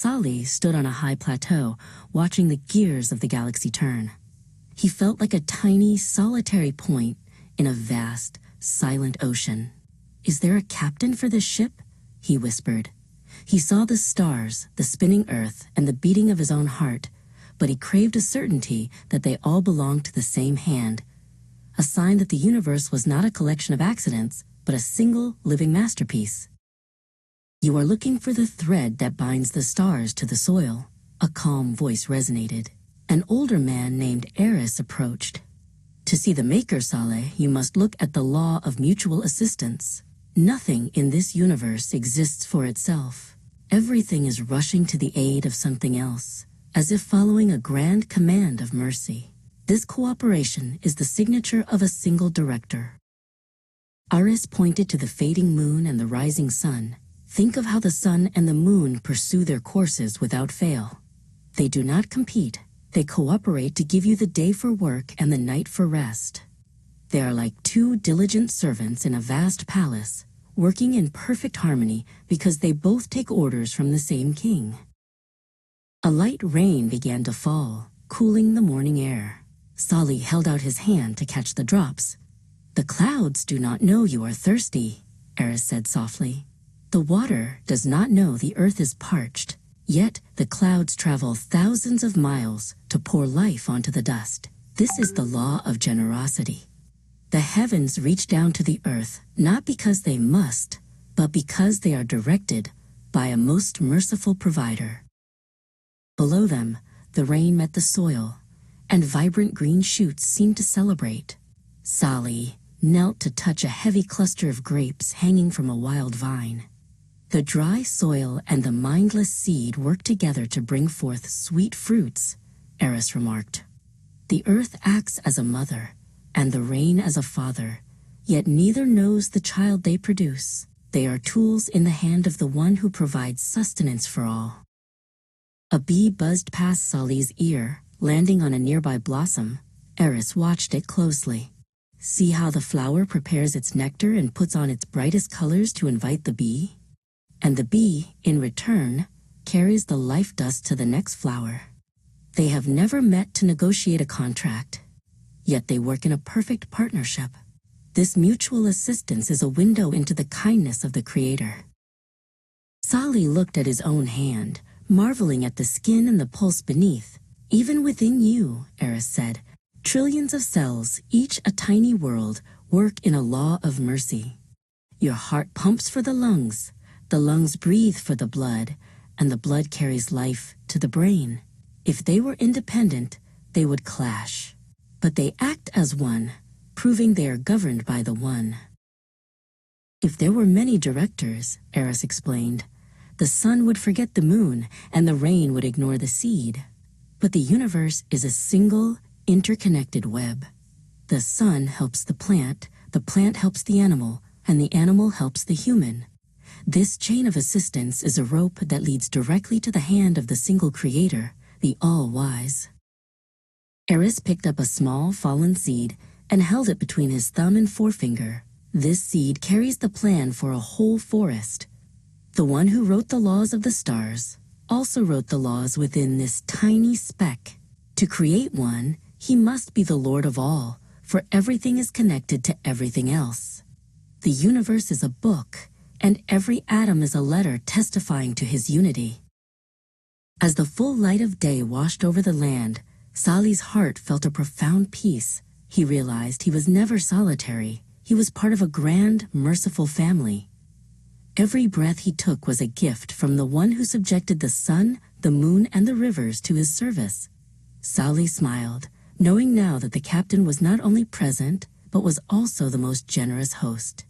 Sali stood on a high plateau, watching the gears of the galaxy turn. He felt like a tiny, solitary point in a vast, silent ocean. "Is there a captain for this ship?" he whispered. He saw the stars, the spinning earth, and the beating of his own heart, but he craved a certainty that they all belonged to the same hand, a sign that the universe was not a collection of accidents, but a single, living masterpiece. "You are looking for the thread that binds the stars to the soil," a calm voice resonated. An older man named Eris approached. "To see the maker, Saleh, you must look at the law of mutual assistance. Nothing in this universe exists for itself. Everything is rushing to the aid of something else, as if following a grand command of mercy. This cooperation is the signature of a single director." Eris pointed to the fading moon and the rising sun. "Think of how the sun and the moon pursue their courses without fail. They do not compete. They cooperate to give you the day for work and the night for rest. They are like two diligent servants in a vast palace, working in perfect harmony because they both take orders from the same king." A light rain began to fall, cooling the morning air. Sali held out his hand to catch the drops. "The clouds do not know you are thirsty," Eris said softly. "The water does not know the earth is parched. Yet the clouds travel thousands of miles to pour life onto the dust. This is the law of generosity. The heavens reach down to the earth not because they must, but because they are directed by a most merciful provider." Below them, the rain met the soil, and vibrant green shoots seemed to celebrate. Sali knelt to touch a heavy cluster of grapes hanging from a wild vine. The dry soil and the mindless seed work together to bring forth sweet fruits, Eris remarked. "The earth acts as a mother, and the rain as a father, yet neither knows the child they produce. They are tools in the hand of the one who provides sustenance for all." A bee buzzed past Sali's ear, landing on a nearby blossom. Eris watched it closely. "See how the flower prepares its nectar and puts on its brightest colors to invite the bee? And the bee, in return, carries the life dust to the next flower. They have never met to negotiate a contract, yet they work in a perfect partnership. This mutual assistance is a window into the kindness of the Creator." Sali looked at his own hand, marveling at the skin and the pulse beneath. "Even within you," Eris said, "trillions of cells, each a tiny world, work in a law of mercy. Your heart pumps for the lungs breathe for the blood, and the blood carries life to the brain. If they were independent, they would clash. But they act as one, proving they are governed by the one." "If there were many directors," Eris explained, "the sun would forget the moon, and the rain would ignore the seed. But the universe is a single, interconnected web. The sun helps the plant helps the animal, and the animal helps the human. This chain of assistance is a rope that leads directly to the hand of the single Creator, the All-Wise." Eris picked up a small, fallen seed and held it between his thumb and forefinger. "This seed carries the plan for a whole forest. The one who wrote the laws of the stars also wrote the laws within this tiny speck. To create one, he must be the Lord of all, for everything is connected to everything else. The universe is a book, and every atom is a letter testifying to his unity." As the full light of day washed over the land, Sali's heart felt a profound peace. He realized he was never solitary. He was part of a grand, merciful family. Every breath he took was a gift from the one who subjected the sun, the moon, and the rivers to his service. Sali smiled, knowing now that the captain was not only present, but was also the most generous host.